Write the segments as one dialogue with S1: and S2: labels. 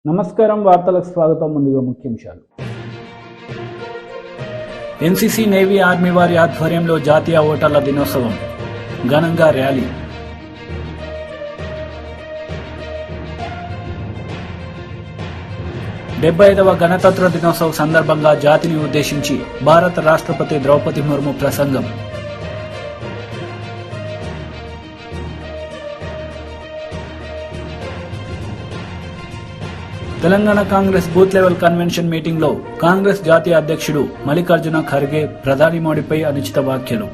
S1: నమస్కారం వార్తలకు స్వాగతం. ముందుగా ముఖ్యాంశాలు. ఎన్సీసీ నేవీ ఆర్మీ వారి ఆధ్వర్యంలో జాతీయ ఓటర్ల దినోత్సవం ఘనంగా ర్యాలీ. డెబ్బైదవ గణతంత్ర దినోత్సవం సందర్భంగా జాతిని ఉద్దేశించి భారత రాష్ట్రపతి ద్రౌపది ముర్ము ప్రసంగం. Telangana Congress booth level convention meeting లో కాంగ్రెస్ జాతీయ అధ్యక్షుడు మల్లికార్జున ఖర్గే ప్రధాని మోడీపై అనుచిత వ్యాఖ్యలు.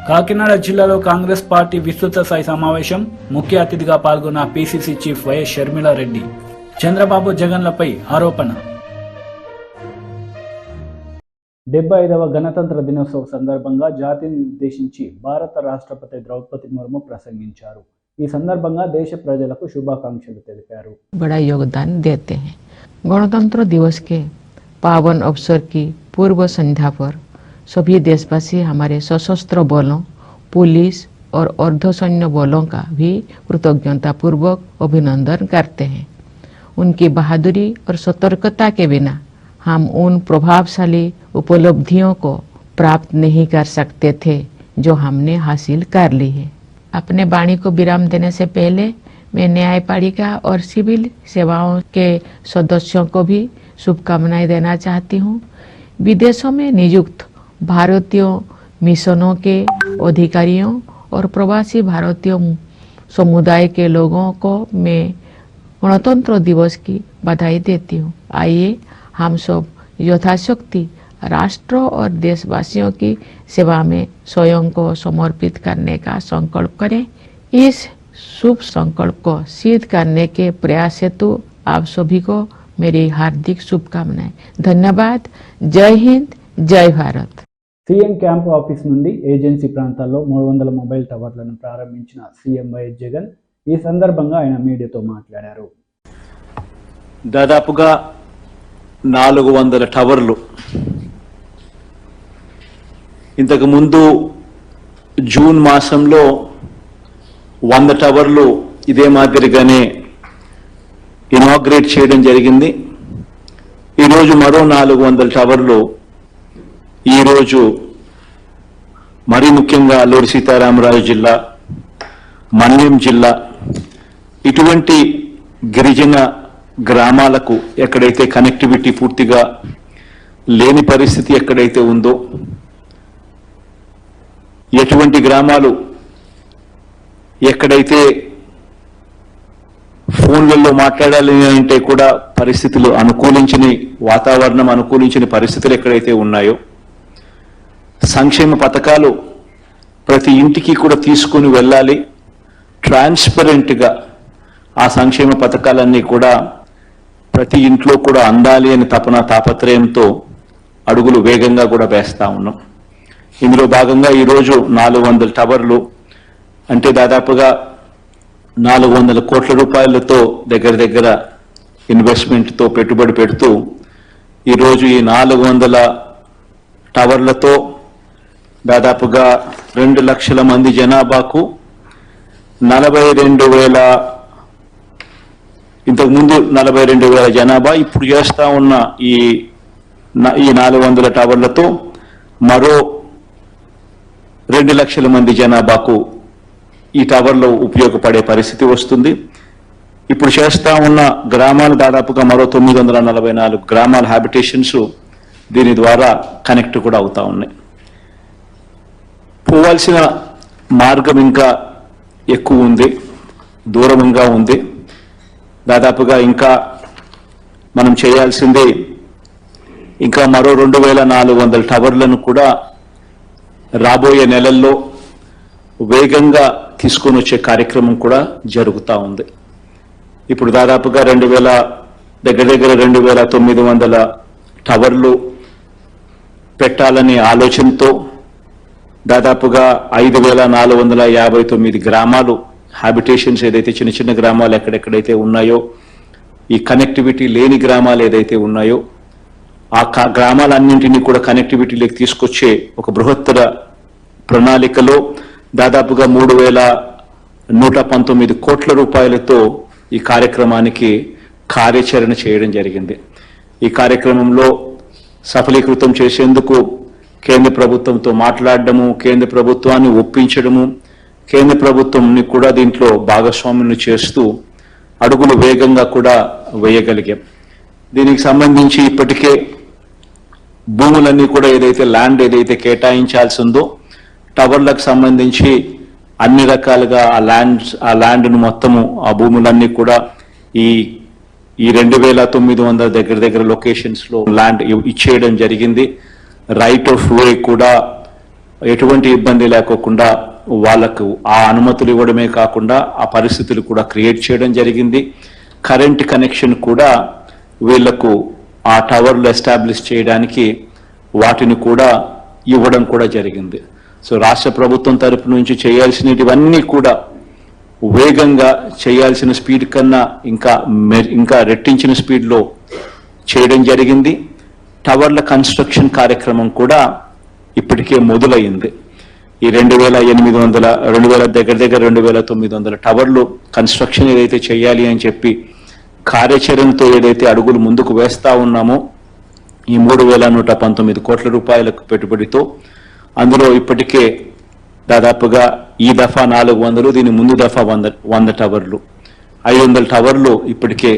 S1: కాకినాడ జిల్లాలో కాంగ్రెస్ పార్టీ విస్తృత స్థాయి సమావేశం. ముఖ్య అతిథిగా పాల్గొన్న PCC chief YS Sharmila Reddy. Chandrababu జగన్లపై ఆరోపణ. 75వ గణతంత్ర దినోత్సవం సందర్భంగా జాతిని ఉద్దేశించి భారత రాష్ట్రపతి ద్రౌపది ముర్ము ప్రసంగించారు. ఈ సందర్భంగా దేశ ప్రజలకు శుభాకాంక్షలు తెలిపారు.
S2: बड़ा योगदान देते हैं। गणतंत्र दिवस के पावन अवसर की पूर्व संध्या पर सभी देशवासी हमारे सशस्त्र बलों, पुलिस और अर्धसैन्य बलों का भी कृतज्ञता पूर्वक अभिनंदन करते हैं। उनकी बहादुरी और सतर्कता के बिना हम उन प्रभावशाली उपलब्धियों को प्राप्त नहीं कर सकते थे जो हमने हासिल कर ली है। अपने वाणी को विराम देने से पहले मैं न्यायपालिका और सिविल सेवाओं के सदस्यों को भी शुभकामनाएं देना चाहती हूँ। विदेशों में नियुक्त भारतीय मिशनों के अधिकारियों और प्रवासी भारतीय समुदाय के लोगों को मैं गणतंत्र दिवस की बधाई देती हूँ। आइए हम सब यथाशक्ति राष्ट्र और देशवासियों की सेवा में स्वयं को समर्पित करने का संकल्प करें। इस शुभ संकल्प को सिद्ध करने के प्रयास हेतु आप सभी को मेरी हार्दिक शुभकामनाएं। धन्यवाद। जय हिंद, जय भारत।
S1: సీఎం క్యాంప్ ఆఫీస్ నుండి ఏజెన్సీ ప్రాంతాల్లో 300 మొబైల్ టవర్లను ప్రారంభించిన సీఎం వైఎస్ జగన్ ఈ సందర్భంగా ఆయన మీడియాతో మాట్లాడారు.
S3: దాదాపుగా 400 టవర్లు ఇంతకు ముందు జూన్ మాసంలో 100 టవర్లు ఇదే మాదిరిగానే ఇనాగ్రేట్ చేయడం జరిగింది. ఈరోజు మరో 400 టవర్లు ఈరోజు మరీ ముఖ్యంగా అల్లూరి సీతారామరాజు జిల్లా, మన్యం జిల్లా ఇటువంటి గిరిజన గ్రామాలకు ఎక్కడైతే కనెక్టివిటీ పూర్తిగా లేని పరిస్థితి ఎక్కడైతే ఉందో, ఎటువంటి గ్రామాలు ఎక్కడైతే ఫోన్లలో మాట్లాడాలి అంటే కూడా పరిస్థితులు అనుకూలించని, వాతావరణం అనుకూలించని పరిస్థితులు ఎక్కడైతే ఉన్నాయో, సంక్షేమ పథకాలు ప్రతి ఇంటికి కూడా తీసుకుని వెళ్ళాలి, ట్రాన్స్పరెంట్గా ఆ సంక్షేమ పథకాలన్నీ కూడా ప్రతి ఇంట్లో కూడా అందాలి అని తాపత్రయంతో అడుగులు వేగంగా కూడా వేస్తా ఉన్నాం. ఇందులో భాగంగా ఈరోజు 400 టవర్లు అంటే దాదాపుగా 400 కోట్ల రూపాయలతో దగ్గర ఇన్వెస్ట్మెంట్తో పెట్టుబడి పెడుతూ ఈరోజు ఈ 400 టవర్లతో దాదాపుగా 2 లక్షల మంది జనాభాకు 42,000 ఇంతకుముందు 42,000 జనాభా ఇప్పుడు చేస్తా ఉన్న ఈ 400 టవర్లతో మరో 2 లక్షల మంది జనాభాకు ఈ టవర్లు ఉపయోగపడే పరిస్థితి వస్తుంది. ఇప్పుడు చేస్తా ఉన్న గ్రామాలు దాదాపుగా మరో 944 గ్రామాల హ్యాబిటేషన్స్ దీని ద్వారా కనెక్ట్ కూడా అవుతా ఉన్నాయి. పోవాల్సిన మార్గం ఇంకా ఎక్కువ ఉంది, దూరంగా ఉంది. దాదాపుగా ఇంకా మనం చేయాల్సింది ఇంకా మరో 2,400 టవర్లను కూడా రాబోయే నెలల్లో వేగంగా తీసుకొని వచ్చే కార్యక్రమం కూడా జరుగుతూ ఉంది. ఇప్పుడు దాదాపుగా 2,900 టవర్లు పెట్టాలనే ఆలోచనతో దాదాపుగా 5,459 గ్రామాలు హ్యాబిటేషన్స్ ఏదైతే చిన్న చిన్న గ్రామాలు ఎక్కడెక్కడైతే ఉన్నాయో, ఈ కనెక్టివిటీ లేని గ్రామాలు ఏదైతే ఉన్నాయో ఆ గ్రామాలన్నింటినీ కూడా కనెక్టివిటీలోకి తీసుకొచ్చే ఒక బృహత్తర ప్రణాళికలో దాదాపుగా 3,000 119 కోట్ల రూపాయలతో ఈ కార్యక్రమానికి కార్యాచరణ చేయడం జరిగింది. ఈ కార్యక్రమంలో సఫలీకృతం చేసేందుకు కేంద్ర ప్రభుత్వంతో మాట్లాడడము, కేంద్ర ప్రభుత్వాన్ని ఒప్పించడము, కేంద్ర ప్రభుత్వంని కూడా దీంట్లో భాగస్వామ్యం చేస్తూ అడుగులు వేగంగా కూడా వేయగలిగాం. దీనికి సంబంధించి ఇప్పటికే భూములన్నీ కూడా ల్యాండ్ ఏదైతే కేటాయించాల్సి ఉందో టవర్లకు సంబంధించి అన్ని రకాలుగా ఆ ల్యాండ్ను మొత్తము ఆ భూములన్నీ కూడా ఈ 2900 దగ్గర లొకేషన్స్ లో ల్యాండ్ ఇచ్చేయడం జరిగింది. రైట్ ఆఫ్ వే కూడా ఎటువంటి ఇబ్బంది లేకోకుండా వాళ్ళకు ఆ అనుమతులు ఇవ్వడమే కాకుండా ఆ పరిస్థితులు కూడా క్రియేట్ చేయడం జరిగింది. కరెంట్ కనెక్షన్ కూడా వీళ్లకు ఆ టవర్లు ఎస్టాబ్లిష్ చేయడానికి వాటిని కూడా ఇవ్వడం కూడా జరిగింది. సో రాష్ట్ర ప్రభుత్వం తరపు నుంచి చేయాల్సినవన్నీ కూడా వేగంగా చేయాల్సిన స్పీడ్ కన్నా ఇంకా రెట్టించిన స్పీడ్లో చేయడం జరిగింది. టవర్ల కన్స్ట్రక్షన్ కార్యక్రమం కూడా ఇప్పటికే మొదలైంది. ఈ 2800 దగ్గర 2900 టవర్లు కన్స్ట్రక్షన్ ఏదైతే చేయాలి అని చెప్పి కార్యాచరణతో ఏదైతే అడుగులు ముందుకు వేస్తా ఉన్నామో ఈ 3119 కోట్ల రూపాయలకు పెట్టుబడితో అందులో ఇప్పటికే దాదాపుగా ఈ దఫా 400, దీని ముందు దఫా 100 టవర్లు, 500 టవర్లు ఇప్పటికే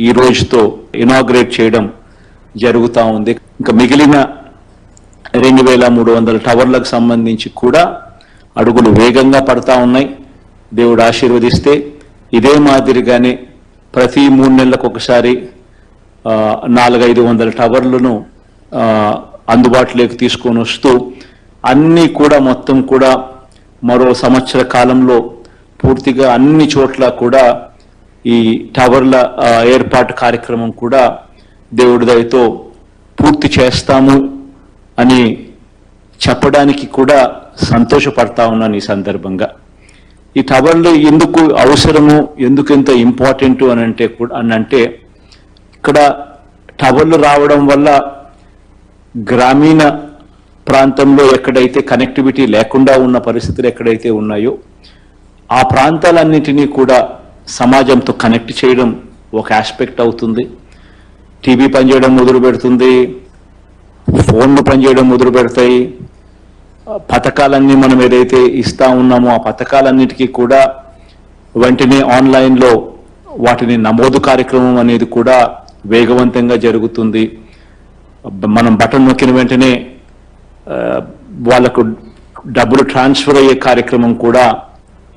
S3: ఈ రోజుతో ఇనాగ్రేట్ చేయడం జరుగుతూ ఉంది. ఇంకా మిగిలిన 2300 టవర్లకు సంబంధించి కూడా అడుగులు వేగంగా పడతా ఉన్నాయి. దేవుడు ఆశీర్వదిస్తే ఇదే మాదిరిగానే ప్రతి 3 నెలలకు ఒకసారి 400-500 టవర్లను అందుబాటులోకి తీసుకొని వస్తూ అన్నీ కూడా మొత్తం కూడా మరో సంవత్సర కాలంలో పూర్తిగా అన్ని చోట్ల కూడా ఈ టవర్ల ఏర్పాటు కార్యక్రమం కూడా దేవుడి దయతో పూర్తి చేస్తాము అని చెప్పడానికి కూడా సంతోషపడతా ఉన్నాను. ఈ సందర్భంగా ఈ టవర్లు ఎందుకు అవసరము, ఎందుకు ఎంత ఇంపార్టెంట్ అనంటే ఇక్కడ టవర్లు రావడం వల్ల గ్రామీణ ప్రాంతంలో ఎక్కడైతే కనెక్టివిటీ లేకుండా ఉన్న పరిస్థితులు ఎక్కడైతే ఉన్నాయో ఆ ప్రాంతాలన్నిటినీ కూడా సమాజంతో కనెక్ట్ చేయడం ఒక ఆస్పెక్ట్ అవుతుంది. టీవీ పనిచేయడం మొదలు పెడుతుంది, ఫోన్లు పనిచేయడం మొదలు పెడతాయి. పథకాలన్నీ మనం ఏదైతే ఇస్తా ఉన్నామో ఆ పథకాలన్నిటికీ కూడా వెంటనే ఆన్లైన్లో వాటిని నమోదు కార్యక్రమం అనేది కూడా వేగవంతంగా జరుగుతుంది. మనం బటన్ నొక్కిన వెంటనే వాళ్ళకు డబ్బులు ట్రాన్స్ఫర్ అయ్యే కార్యక్రమం కూడా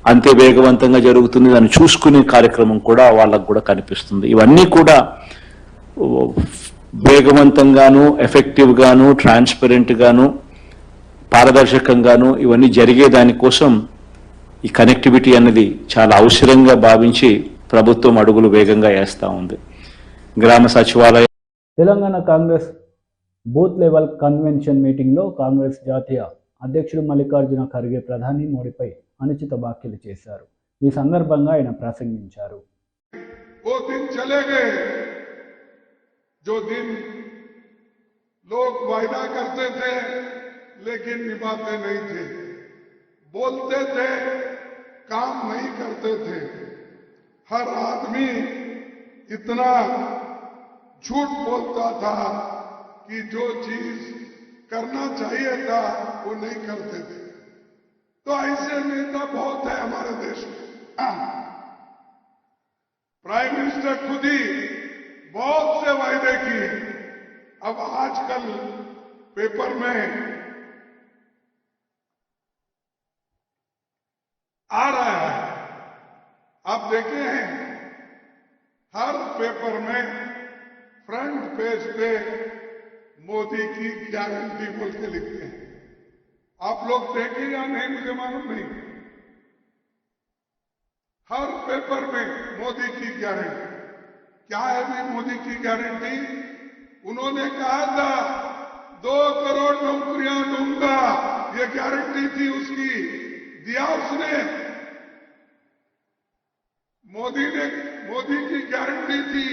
S3: అంతే వేగవంతంగా జరుగుతుంది. దాన్ని చూసుకునే కార్యక్రమం కూడా వాళ్ళకు కూడా కనిపిస్తుంది. ఇవన్నీ కూడా వేగవంతంగాను, ఎఫెక్టివ్గాను, ట్రాన్స్పరెంట్గాను, పారదర్శకంగాను ఇవన్నీ జరిగే దానికోసం ఈ కనెక్టివిటీ అనేది చాలా అవసరంగా భావించి ప్రభుత్వం అడుగులు వేగంగా వేస్తూ ఉంది. గ్రామ సచివాలయం
S1: Telangana Congress booth level convention మీటింగ్లో కాంగ్రెస్ జాతీయ అధ్యక్షుడు మల్లికార్జున ఖర్గే ప్రధాని మోడీపై అనుచిత వ్యాఖ్యలు చేశారు. ఈ సందర్భంగా ఆయన ప్రసంగించారు.
S4: जो दिन लोग वायदा करते थे लेकिन निभाते नहीं थे, बोलते थे काम नहीं करते थे, हर आदमी इतना झूठ बोलता था कि जो चीज करना चाहिए था वो नहीं करते थे. तो ऐसे नेता बहुत है हमारे देश में. प्राइम मिनिस्टर खुद ही बहुत से वायदे किए. अब आजकल पेपर में आ रहा है, आप देखे हैं हर पेपर में फ्रंट पेज पे मोदी की गारंटी बोल के लिखते हैं. आप लोग देखे या नहीं मुझे मालूम नहीं. हर पेपर में मोदी की गारंटी. क्या है भी मोदी की गारंटी? उन्होंने कहा था 2 करोड़ नौकरियां दूंगा, ये गारंटी थी उसकी. दिया उसने? मोदी की गारंटी थी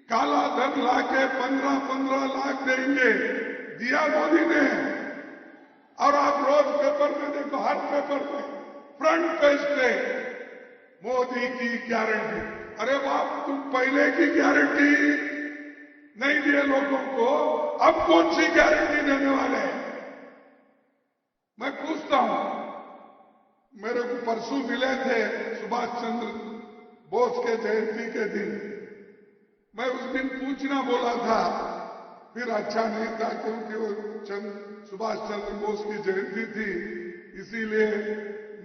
S4: काला धन लाके 15 लाख देंगे. दिया मोदी ने? और आप रोज पेपर में देखो, हर पेपर में फ्रंट पेज पे मोदी की गारंटी। अरे बाप, तुम पहले की गारंटी नहीं दिए लोगों को, अब कौन सी गारंटी देने वाले हैं? मैं पूछता हूं। मेरे को परसों मिले थे सुभाष चंद्र बोस के जयंती के दिन। मैं उस दिन पूछना बोला था, फिर अच्छा नहीं था क्योंकि वो सुभाष चंद्र बोस की जयंती थी, इसीलिए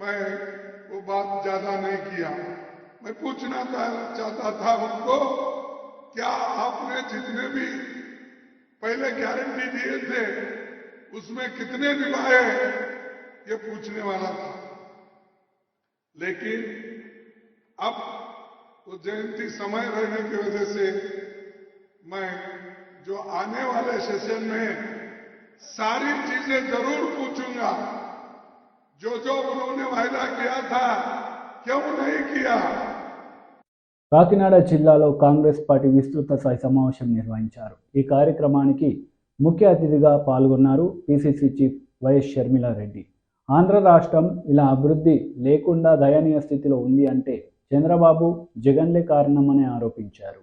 S4: मैं वो बात ज्यादा नहीं किया। मैं पूछना चाहता था उनको, क्या आपने जितने भी पहले गारंटी दिए थे उसमें कितने निभाए, ये पूछने वाला था। लेकिन अब वो जयंती समय रहने की वजह से मैं जो आने वाले सेशन में सारी चीजें जरूर पूछूंगा। जो उन्होंने वायदा किया था क्यों नहीं किया।
S1: కాకినాడ జిల్లాలో కాంగ్రెస్ పార్టీ విస్తృత స్థాయి సమావేశం నిర్వహించారు. ఈ కార్యక్రమానికి ముఖ్య అతిథిగా పాల్గొన్నారు PCC chief YS Sharmila Reddy. Andhra రాష్ట్రం ఇలా అభివృద్ధి లేకుండా దయనీయ స్థితిలో ఉంది అంటే చంద్రబాబు జగన్లే కారణమని ఆరోపించారు.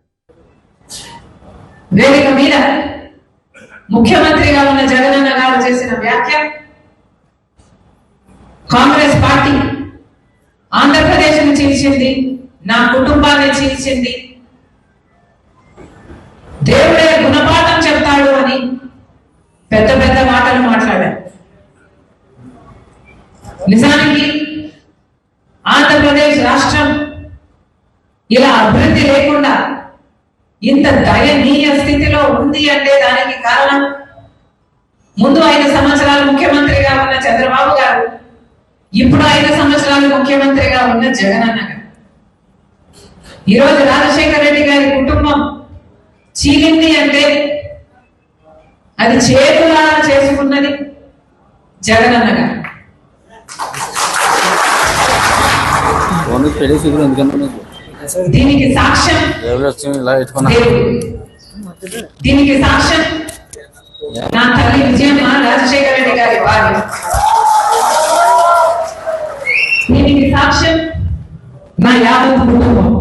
S5: వేదిక మీద ముఖ్యమంత్రిగా ఉన్న జగనన్న గారు చేసిన వ్యాఖ్య, కాంగ్రెస్ పార్టీ ఆంధ్రప్రదేశ్ను చీల్చింది, నా కుటుంబాన్ని చీల్చింది, దేవుడే గుణపాఠం చెప్తాడు అని పెద్ద పెద్ద మాటలు మాట్లాడారు. నిజానికి ఆంధ్రప్రదేశ్ రాష్ట్రం ఇలా అభివృద్ధి లేకుండా ఇంత దయనీయ స్థితిలో ఉంది అంటే దానికి కారణం ముందు 5 సంవత్సరాలు ముఖ్యమంత్రిగా ఉన్న చంద్రబాబు గారు, ఇప్పుడు 5 సంవత్సరాలు ముఖ్యమంత్రిగా ఉన్న జగనన్న గారు. ఈరోజు రాజశేఖర రెడ్డి గారి కుటుంబం చీలింది అంటే అది చేతులా చేసుకున్నది జగనన్న గారు. దీనికి సాక్ష్యం దీనికి సాక్ష్యం నా తల్లి విజయమ్మ, రాజశేఖర రెడ్డి గారి భార్య. దీనికి సాక్ష్యం నా యాదవ్ కుటుంబం.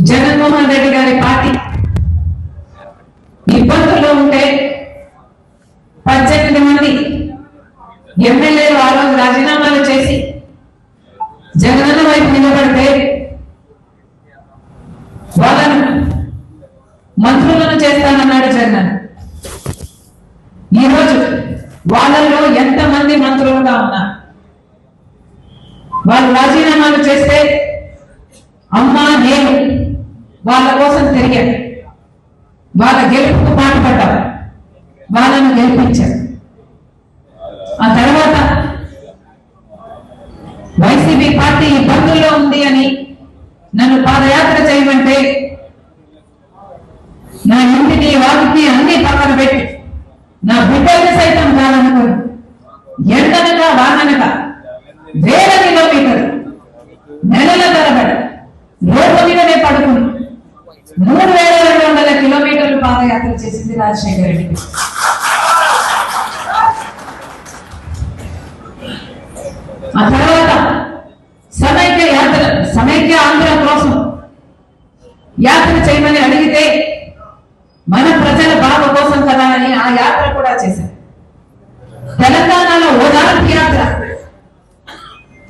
S5: జగన్మోహన్ రెడ్డి గారి పార్టీ ఇబ్బందుల్లో ఉంటే 18 మంది ఎమ్మెల్యేలు ఆ రోజు రాజీనామాలు చేసి జగనన్న వైపు నిలబడితే వాళ్ళను మంత్రులను చేస్తానన్నాడు జగన్. ఈరోజు వాళ్ళలో ఎంతమంది మంత్రులుగా ఉన్నారు? వాళ్ళు రాజీనామాలు చేస్తే అమ్మా నేను వాళ్ళ కోసం తిరిగాను, వాళ్ళ గెలుపుకు పాటుపడ్డారు, వాళ్ళను గెలిపించారు. ఆ తర్వాత వైసీపీ పార్టీ ఇబ్బందుల్లో ఉంది అని నన్ను పాదయాత్ర చేయమంటే నా ఇంటిని వాటిని అన్ని పక్కన పెట్టి నా బిడ్డల్ని సైతం కాదనుకుని ఎండనక వాననక వేల కిలోమీటర్లు నెలల తరబడి రోడ్డు మీదనే పడుకుని 3200 కిలోమీటర్లు పాదయాత్ర చేసింది రాజశేఖర రెడ్డి. ఆ తర్వాత సమైక్య ఆంధ్ర కోసం యాత్ర చేయమని అడిగితే మన ప్రజల బాధ కోసం కదా అని ఆ యాత్ర కూడా చేశారు. తెలంగాణలో ఓదార్పు యాత్ర,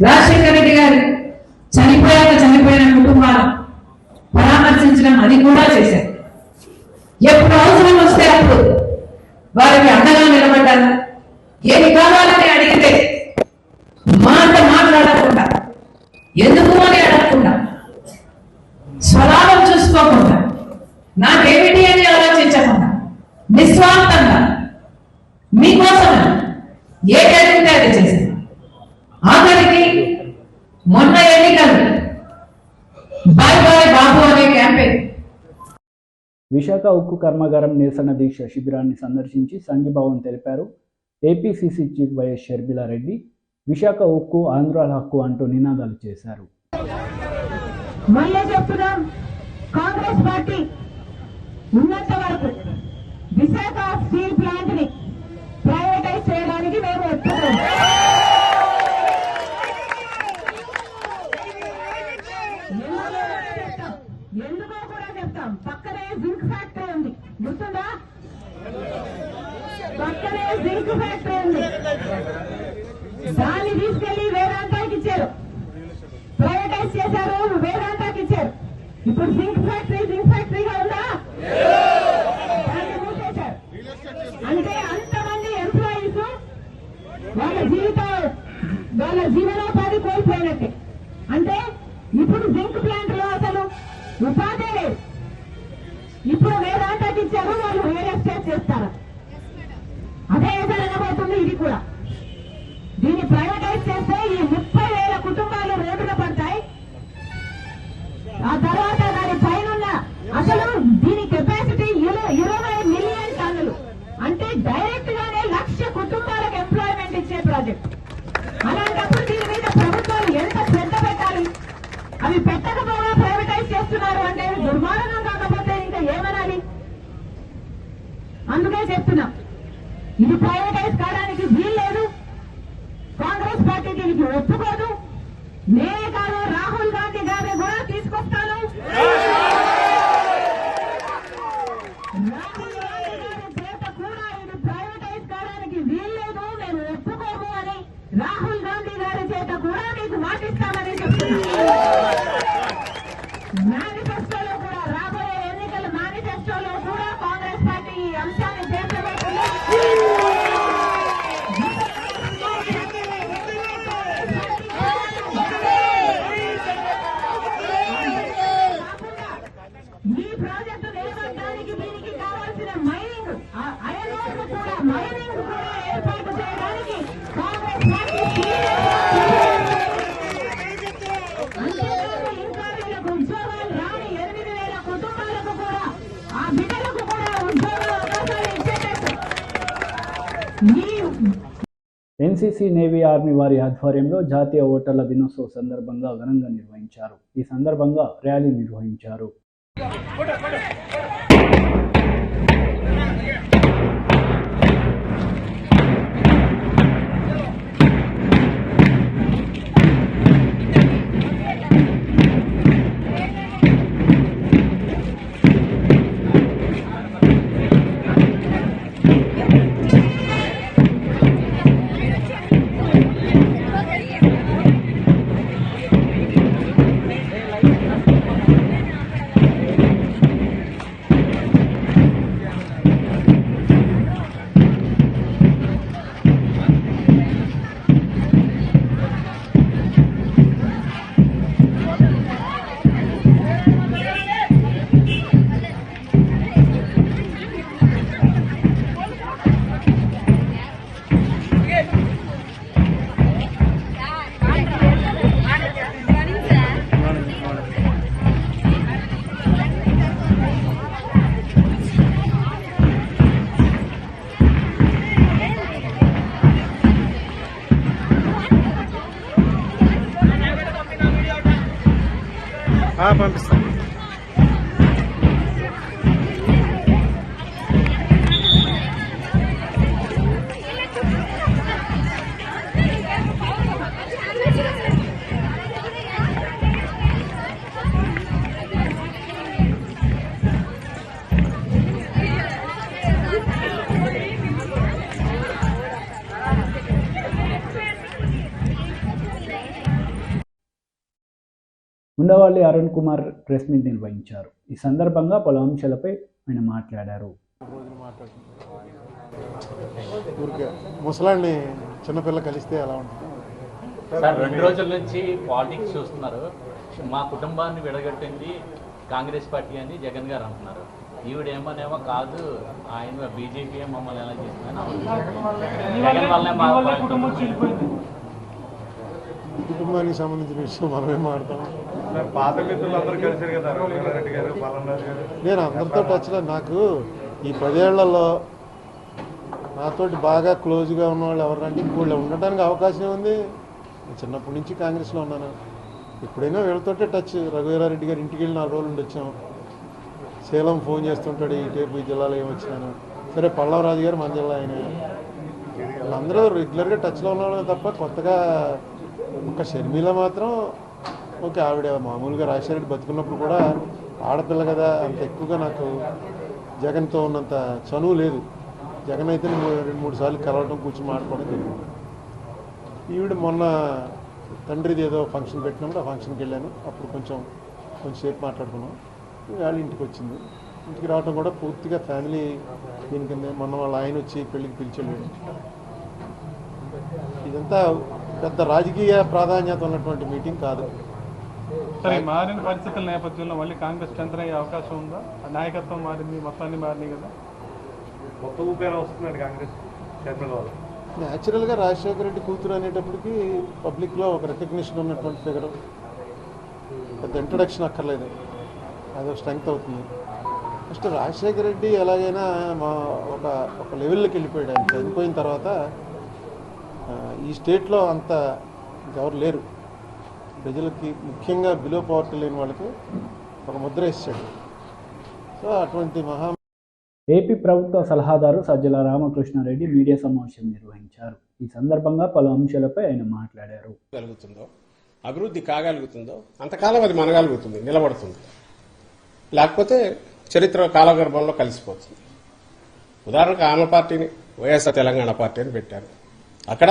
S5: రాజశేఖర రెడ్డి గారు చనిపోయిన కుటుంబాలు పరామర్శించడం, అది కూడా చేశారు. ఎప్పుడు అవసరం వస్తే అప్పుడు వారికి అండగా నిలబడ్డారు. ఏది కావాలని అడిగితే మాట్లాడకుండా, ఎందుకు అని అడగకుండా, స్వలాభం చూసుకోకుండా, నాకేమిటి అని ఆలోచించకుండా నిస్వార్థంగా మీకోసం ఏది అడిగితే అది చేశారు. ఆఖరికి మొన్న ఎన్నికలు బాయ్ బాయ్ బాబు అనే క్యాంపెయిన్.
S1: విశాఖ ఉక్కు కర్మాగారం నిరసన దీక్ష శిబిరాన్ని సందర్శించి సంఘీభావం తెలిపారు APCC chief YS Sharmila Reddy. Visakha ఉక్కు ఆంధ్రాల హక్కు అంటూ నినాదాలు చేశారు.
S6: మళ్ళీ చెప్తున్నాం, కాంగ్రెస్ పార్టీ ఉన్నంత వరకు విశాఖ స్టీల్ ప్లాంట్ ని ప్రైవేటైజ్ పక్కనే జింక్ ఫ్యాక్టరీ ఉంది, దాన్ని తీసుకెళ్లి వేదాంతాకి ఇచ్చారు, ప్రైవేటైజ్ చేశారు, వేదాంతాకి ఇచ్చారు. ఇప్పుడు జింక్ ఫ్యాక్టరీగా ఉందా? దాన్ని మూసేశారు. అంటే అంతమంది ఎంప్లాయీస్ వాళ్ళ జీవనోపాధి కోల్పోయినట్టే. అంటే ఇప్పుడు జింక్ ప్లాంట్ లో అసలు ఉపాధి లేదు. ఇప్పుడు వేదాంతాకి ఇచ్చారు, వాళ్ళు రియల్ ఎస్టేట్ చేస్తారు. అదే జరగబోతుంది ఇది కూడా. దీన్ని ప్రైవేటైజ్ చేస్తే ఈ 30,000 కుటుంబాలు రోడ్డున పడతాయి. ఆ తర్వాత దాని పైన అసలు దీని కెపాసిటీ 20 మిలియన్ టన్నులు. అంటే డైరెక్ట్ గానే 1,00,000 కుటుంబాలకు ఎంప్లాయ్మెంట్ ఇచ్చే ప్రాజెక్ట్. అలాంటప్పుడు దీని మీద ప్రభుత్వాలు ఎంత శ్రద్ధ పెట్టాలి? అవి పెట్టకపోగా ప్రైవేటైజ్ చేస్తున్నారు అంటే దుర్మార్గం కాకపోతే ఇంకా ఏమనాలి? అందుకే చెప్తున్నా, ఇది ప్రైవేటైజ్ కావడానికి వీల్లేదు. కాంగ్రెస్ పార్టీ దీనికి ఒప్పుకోదు. నేనే కాదు, రాహుల్ గాంధీ గారిని కూడా తీసుకొస్తాను. రాహుల్ గాంధీ గారి చేత కూడా ఇది ప్రైవేటైజ్ కావడానికి వీల్లేదు, మేము ఒప్పుకోము అని రాహుల్ గాంధీ గారి చేత కూడా మీకు మాటిస్తామని చెప్తున్నా. మేనిఫెస్టోలో కూడా, రాబోయే ఎన్నికల మేనిఫెస్టోలో కూడా కాంగ్రెస్ పార్టీ ఈ అంశాన్ని చేర్చబోతుంది. ఈ ప్రాజెక్టు నిలబడడానికి దీనికి కావాల్సిన మైనింగ్, ఐరన్ కూడా మైనింగ్ కూడా ఏర్పాటు చేయడానికి కాంగ్రెస్ పార్టీ అంతేకాదు ఇంకా వీళ్ళకు ఉద్యోగాలు రాని 8,000 కుటుంబాలకు కూడా, ఆ బిడ్డలకు కూడా ఉద్యోగ అవకాశాలు ఇచ్చేటట్టు
S1: ఎన్సీసీ, నేవీ, ఆర్మీ వారి ఆధ్వర్యంలో జాతీయ ఓటర్ల దినోత్సవ సందర్భంగా ఘనంగా నిర్వహించారు. ఈ సందర్భంగా ర్యాలీ నిర్వహించారు.
S7: పంపిస్తాం.
S1: ఉండవల్లి అరుణ్ కుమార్ ప్రెస్ మీట్ నిర్వహించారు. ఈ సందర్భంగా పలు అంశాలపై ఆయన మాట్లాడారు.
S7: ముసలాన్ని చిన్నపిల్ల కలిస్తే ఎలా ఉంటుంది
S8: సార్? 2 రోజుల నుంచి పాలిటిక్స్ చూస్తున్నారు. మా కుటుంబాన్ని విడగొట్టింది కాంగ్రెస్ పార్టీ అని జగన్ గారు అంటున్నారు. ఈవిడేమోనేమో కాదు, ఆయన బీజేపీ మమ్మల్ని ఎలా చేసిందని జగన్ వల్లే మా
S7: కుటుంబానికి సంబంధించిన విషయం మనమేం మాడతాం.
S9: పాత మిత్రులందరూ కలిసారు కదా, రెడ్డి గారు, పాలన్నాథ్ గారు.
S7: నేను అందరితో టచ్లో, నాకు ఈ 10 ఏళ్లలో నాతోటి బాగా క్లోజ్గా ఉన్న వాళ్ళు ఎవరంటే ఇంకోళ్ళు ఉండటానికి అవకాశం ఉంది. చిన్నప్పటి నుంచి కాంగ్రెస్లో ఉన్నాను. ఎప్పుడైనా వీళ్ళతోటే టచ్. రఘువీరారెడ్డి గారు ఇంటికి వెళ్ళి 4 రోజులు వచ్చాం. సేలం ఫోన్ చేస్తుంటాడు, ఈ టైపు ఈ జిల్లాలో ఏమొచ్చినాను. సరే, పల్లవరాజు గారు మన జిల్లా ఆయన. వాళ్ళందరూ రెగ్యులర్గా టచ్లో ఉన్నాడు తప్ప కొత్తగా. ఒక షర్మిల మాత్రం ఓకే, ఆవిడ మామూలుగా రాజశేఖర రెడ్డి బతుకున్నప్పుడు కూడా ఆడపిల్ల కదా, అంత ఎక్కువగా నాకు జగన్తో ఉన్నంత చనువు లేదు. జగన్ అయితే 2-3 సార్లు కలవడం కూర్చొని మాట్లాడడం జరిగింది. ఈవిడ మొన్న తండ్రిది ఏదో ఫంక్షన్ పెట్టినప్పుడు ఆ ఫంక్షన్కి వెళ్ళాను. అప్పుడు కొంచెంసేపు మాట్లాడుకున్నాం. వాళ్ళ ఇంటికి వచ్చింది. ఇంటికి రావడం కూడా పూర్తిగా ఫ్యామిలీ దీని కింద. మొన్న వాళ్ళ ఆయన వచ్చి పెళ్లికి పిలిచెళ్ళాడు. ఇదంతా పెద్ద రాజకీయ ప్రాధాన్యత ఉన్నటువంటి మీటింగ్ కాదు.
S9: సరే, మారిన పరిస్థితుల నేపథ్యంలో మళ్ళీ కాంగ్రెస్ స్ట్రెంత్ అయ్యే అవకాశం ఉందా? నాయకత్వం మారింది, మొత్తాన్ని మారినాయి కదా, మొత్తం ఊపేలా వస్తున్నాడు కాంగ్రెస్ చంద్రబాబు వాళ్ళు.
S7: న్యాచురల్గా రాజశేఖర రెడ్డి కూతురు అనేటప్పటికి పబ్లిక్లో ఒక రికగ్నిషన్ ఉన్నటువంటి ఫిగర్. పెద్ద ఇంట్రడక్షన్ అక్కర్లేదు, అదొక స్ట్రెంగ్త్ అవుతుంది. ఫస్ట్ రాజశేఖర రెడ్డి ఎలాగైనా ఒక లెవెల్లోకి వెళ్ళిపోయాడు. ఆయన చనిపోయిన తర్వాత ఈ స్టేట్లో అంత ఎవరు లేరు. ప్రజలకి ముఖ్యంగా బిలో పవర్టీ లేని వాళ్ళకి ఒక ముద్ర ఇచ్చాడు. సో అటువంటి
S1: ఏపీ ప్రభుత్వ సలహాదారు సజ్జల రామకృష్ణారెడ్డి మీడియా సమావేశం నిర్వహించారు. ఈ సందర్భంగా పలు అంశాలపై ఆయన మాట్లాడారు.
S10: అభివృద్ధి కాగలుగుతుందో అంతకాలం అది మనగలుగుతుంది, నిలబడుతుంది. లేకపోతే చరిత్ర కాలగర్భంలో కలిసిపోతుంది. ఉదాహరణకు ఆమె పార్టీని వైఎస్ఆర్ తెలంగాణ పార్టీ అని పెట్టారు. అక్కడ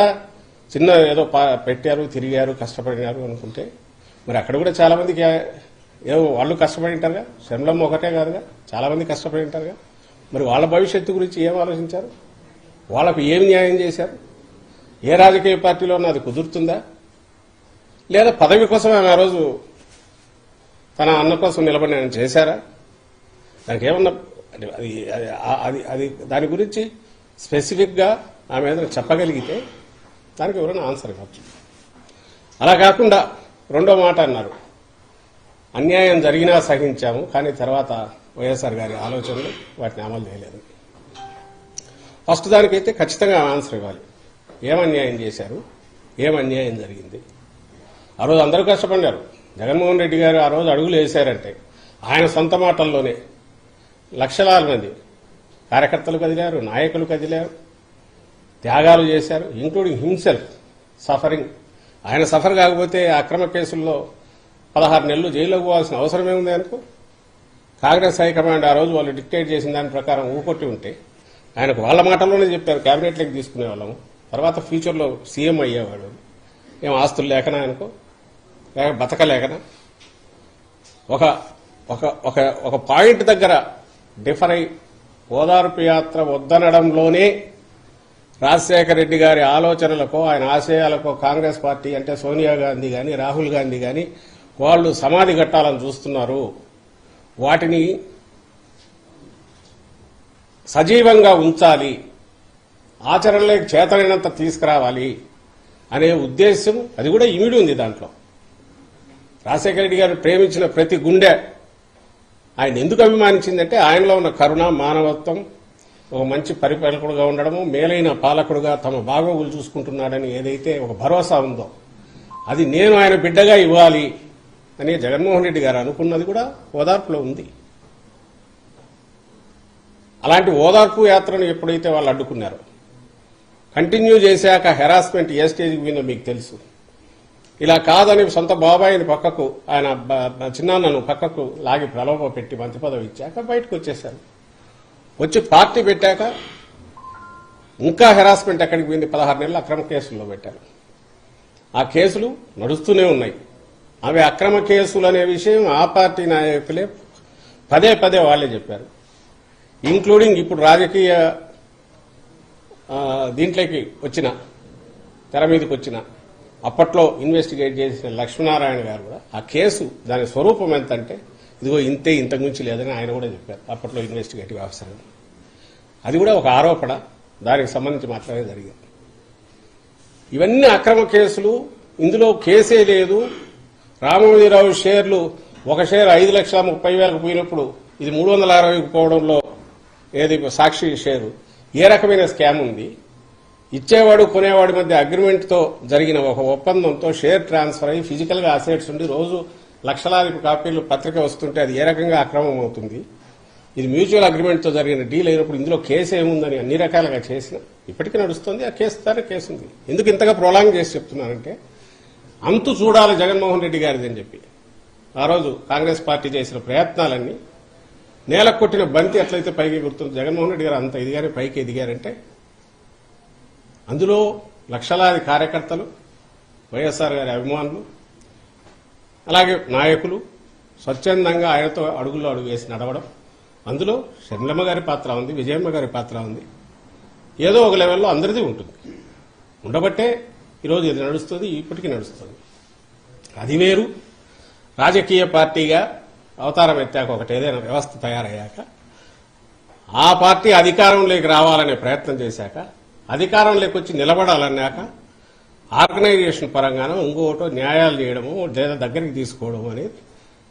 S10: చిన్న ఏదో పెట్టారు, తిరిగారు, కష్టపడినారు అనుకుంటే మరి అక్కడ కూడా చాలా మందికి ఏదో వాళ్ళు కష్టపడి ఉంటారుగా. శ్రమలం ఒకటే కాదుగా, చాలా మంది కష్టపడి ఉంటారుగా. మరి వాళ్ళ భవిష్యత్తు గురించి ఏం ఆలోచించారు? వాళ్ళకు ఏం న్యాయం చేశారు? ఏ రాజకీయ పార్టీలోనూ అది కుదురుతుందా? లేదా పదవి కోసం ఆమె ఆ రోజు తన అన్న కోసం నిలబడి ఆయన చేశారా? దానికి ఏమన్నా అది దాని గురించి స్పెసిఫిక్గా ఆమె ఏదైనా చెప్పగలిగితే దానికి ఎవరైనా ఆన్సర్ కావచ్చు. అలా కాకుండా రెండో మాట అన్నారు, అన్యాయం జరిగినా సహించాము, కానీ తర్వాత వైఎస్ఆర్ గారి ఆలోచనలు వాటిని అమలు చేయలేదు. ఫస్ట్ దానికైతే ఖచ్చితంగా ఆన్సర్ ఇవ్వాలి. ఏం అన్యాయం చేశారు, ఏం అన్యాయం జరిగింది? ఆ రోజు అందరూ కష్టపడ్డారు. జగన్మోహన్ రెడ్డి గారు ఆ రోజు అడుగులు వేశారంటే ఆయన సొంత మాటల్లోనే లక్షలాది మంది కార్యకర్తలు కదిలారు, నాయకులు కదిలారు, త్యాగాలు చేశారు, ఇంక్లూడింగ్ హిమ్సెల్ఫ్ సఫరింగ్. ఆయన సఫర్ కాకపోతే అక్రమ కేసుల్లో 16 నెలలు జైల్లో పోవాల్సిన అవసరమే ఉంది అనుకో. కాంగ్రెస్ హైకమాండ్ ఆ రోజు వాళ్ళు డిక్టేట్ చేసిన దాని ప్రకారం ఊకొట్టి ఉంటే ఆయనకు వాళ్ళ మాటల్లోనే చెప్పారు క్యాబినెట్లోకి తీసుకునే వాళ్ళము, తర్వాత ఫ్యూచర్లో సీఎం అయ్యేవాడు. ఏం ఆస్తులు లేకనా అనుకో, లేక బతకలేకనా? ఒక పాయింట్ దగ్గర డిఫర్ అయి ఓదార్పు యాత్ర వద్దనడంలోనే రాజశేఖర రెడ్డి గారి ఆలోచనలకో ఆయన ఆశయాలకో కాంగ్రెస్ పార్టీ అంటే సోనియా గాంధీ గాని రాహుల్ గాంధీ గాని వాళ్ళు సమాధి ఘట్టాలను చూస్తున్నారు. వాటిని సజీవంగా ఉంచాలి, ఆచరణలోకి చేతనైనంత తీసుకురావాలి అనే ఉద్దేశం అది కూడా ఇమిడి ఉంది దాంట్లో. రాజశేఖర రెడ్డి గారు ప్రేమించిన ప్రతి గుండె ఆయన ఎందుకు అభిమానించిందంటే ఆయనలో ఉన్న కరుణ, మానవత్వం, ఒక మంచి పరిపాలకుడుగా ఉండడము, మేలైన పాలకుడుగా తమ బాగోగులు చూసుకుంటున్నాడని ఏదైతే ఒక భరోసా ఉందో అది నేను ఆయన బిడ్డగా ఇవ్వాలి అని జగన్మోహన్ రెడ్డి గారు అనుకున్నది కూడా ఓదార్పులో ఉంది. అలాంటి ఓదార్పు యాత్రను ఎప్పుడైతే వాళ్ళు అడ్డుకున్నారో, కంటిన్యూ చేశాక హెరాస్మెంట్ ఏ స్టేజ్కి పోయిందో మీకు తెలుసు. ఇలా కాదని సొంత బాబాయిని పక్కకు, ఆయన చిన్నాన్నను పక్కకు లాగి ప్రలోభ పెట్టి మంత్రి పదవి ఇచ్చాక బయటకు వచ్చేశారు. వచ్చి పార్టీ పెట్టాక ఇంకా హెరాస్మెంట్ ఎక్కడికి పోయింది? 16 నెలలు అక్రమ కేసుల్లో పెట్టారు. ఆ కేసులు నడుస్తూనే ఉన్నాయి. అవి అక్రమ కేసులు అనే విషయం ఆ పార్టీ నాయకులే పదే పదే వాళ్లే చెప్పారు. ఇంక్లూడింగ్ ఇప్పుడు రాజకీయ దీంట్లోకి వచ్చిన, తెర మీదకి వచ్చిన, అప్పట్లో ఇన్వెస్టిగేట్ చేసిన లక్ష్మీనారాయణ గారు కూడా ఆ కేసు దాని స్వరూపం ఎంతంటే ఇదిగో ఇంతే, ఇంతకు మించి లేదని ఆయన కూడా చెప్పారు అప్పట్లో ఇన్వెస్టిగేటివ్ ఆఫీసర్. అది కూడా ఒక ఆరోపణ, దానికి సంబంధించి మాత్రమే జరిగింది. ఇవన్నీ అక్రమ కేసులు. ఇందులో కేసే లేదు. రామోజీరావు షేర్లు ఒక షేర్ 5,30,000 పోయినప్పుడు ఇది 360కు పోవడంలో ఏది సాక్షి షేరు ఏ రకమైన స్కామ్ ఉంది? ఇచ్చేవాడు కొనేవాడి మధ్య అగ్రిమెంట్తో జరిగిన ఒక ఒప్పందంతో షేర్ ట్రాన్స్ఫర్ అయ్యి ఫిజికల్ గా అసెట్స్ ఉండి రోజు లక్షలాది కాపీలు పత్రిక వస్తుంటే అది ఏ రకంగా అక్రమం అవుతుంది? ఇది మ్యూచువల్ అగ్రిమెంట్తో జరిగిన డీల్ అయినప్పుడు ఇందులో కేసు ఏముందని అన్ని రకాలుగా చేసిన ఇప్పటికీ నడుస్తుంది. ఆ కేసు ద్వారా కేసు ఉంది. ఎందుకు ఇంతగా ప్రొలాంగ్ చేసి చెప్తున్నానంటే అంతు చూడాలి జగన్మోహన్ రెడ్డి గారిది అని చెప్పి ఆ రోజు కాంగ్రెస్ పార్టీ చేసిన ప్రయత్నాలన్నీ నేలకు కొట్టిన బంతి ఎట్లయితే పైకి ఎగురుతుంది, జగన్మోహన్ రెడ్డి గారు అంత ఇదిగానే పైకి ఎదిగారంటే అందులో లక్షలాది కార్యకర్తలు, వైఎస్ఆర్ గారి అభిమానులు, అలాగే నాయకులు స్వచ్ఛందంగా ఆయనతో అడుగుల్లో అడుగు వేసి నడవడం, అందులో షర్మిలమ్మ గారి పాత్ర ఉంది, విజయమ్మ గారి పాత్ర ఉంది. ఏదో ఒక లెవెల్లో అందరిది ఉంటుంది. ఉండబట్టే ఈరోజు ఇది నడుస్తుంది, ఇప్పటికీ నడుస్తుంది. అది వేరు. రాజకీయ పార్టీగా అవతారం ఎత్తాక ఒకటి ఏదైనా వ్యవస్థ తయారయ్యాక ఆ పార్టీ అధికారంలోకి రావాలనే ప్రయత్నం చేశాక, అధికారంలోకి వచ్చి నిలబడాలన్నాక ఆర్గనైజేషన్ పరంగానో ఇంకోటో న్యాయాలు చేయడము లేదా దగ్గరికి తీసుకోవడం అనేది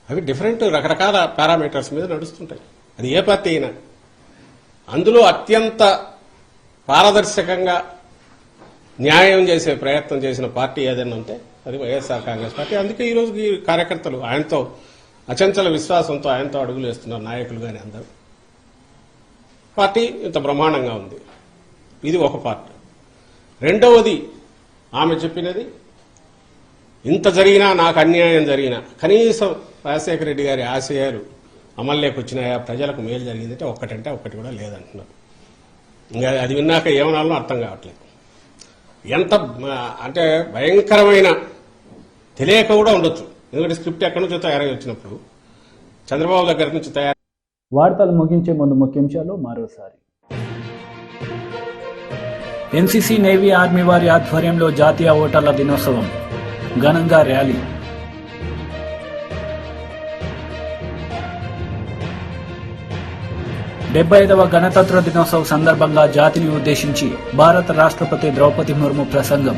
S10: అవి డిఫరెంట్ రకరకాల పారామీటర్స్ మీద నడుస్తుంటాయి. అది ఏ పార్టీ అయినా. అందులో అత్యంత పారదర్శకంగా న్యాయం చేసే ప్రయత్నం చేసిన పార్టీ ఏదైనా ఉంటే అది వైఎస్ఆర్ కాంగ్రెస్ పార్టీ. అందుకే ఈరోజు ఈ కార్యకర్తలు ఆయనతో అచంచల విశ్వాసంతో ఆయనతో అడుగులు వేస్తున్నారు, నాయకులు కానీ అందరూ. పార్టీ ఇంత బ్రహ్మాండంగా ఉంది. ఇది ఒక పార్ట్. రెండవది ఆమె చెప్పినది, ఇంత జరిగినా నాకు అన్యాయం జరిగినా కనీసం రాజశేఖర రెడ్డి గారి ఆశయాలు అమల్లోకి వచ్చినాయా, ప్రజలకు మేలు జరిగిందంటే ఒక్కటంటే ఒక్కటి కూడా లేదంటున్నారు. ఇంకా అది విన్నాక ఏమనాలో అర్థం కావట్లేదు. ఎంత అంటే భయంకరమైన తెలియక కూడా ఉండొచ్చు. ఎందుకంటే స్క్రిప్ట్ ఎక్కడి నుంచో తయారై వచ్చినప్పుడు చంద్రబాబు దగ్గర నుంచి తయారు.
S1: వార్తలు ముగించే ముందు ముఖ్యాంశాలు మరోసారి. ఎన్సీసీ నేవీ ఆర్మీ వారి ఆధ్వర్యంలో జాతీయ ఓటర్ల దినోత్సవం, ఘనంగా ర్యాలీ. డెబ్బై 5వ గణతంత్ర దినోత్సవం సందర్భంగా జాతిని ఉద్దేశించి భారత రాష్ట్రపతి ద్రౌపది ముర్ము ప్రసంగం.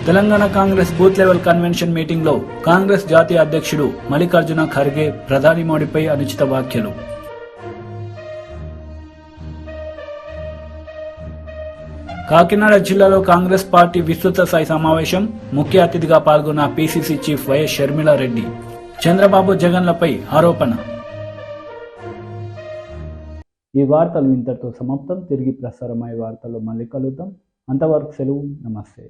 S1: Telangana Congress booth level convention meeting లో కాంగ్రెస్ జాతీయ అధ్యక్షుడు మల్లికార్జున ఖర్గే ప్రధాని మోడీపై అనుచిత వ్యాఖ్యలు. కాకినాడ జిల్లాలో కాంగ్రెస్ పార్టీ విస్తృత స్థాయి సమావేశం, ముఖ్య అతిథిగా పాల్గొన్న PCC chief YS Sharmila Reddy. Chandrababu జగన్లపై ఆరోపణ. ఈ వార్తలు ఇంతటితో సమాప్తం. తిరిగి ప్రసారమయ్యే వార్తల్లో మళ్ళీ కలుద్దాం. అంతవరకు సెలవు. నమస్తే.